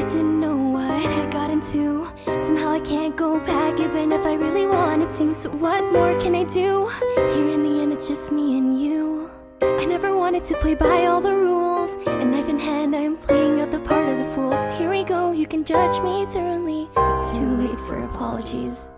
didn't know what I got into. Somehow I can't go back even if I really wanted to. So what more can I do? Here in the end it's just me and you. I never wanted to play by all the rules, and knife in hand I am playing out the part of the fool. So here we go, you can judge me thoroughly. It's too late for apologies.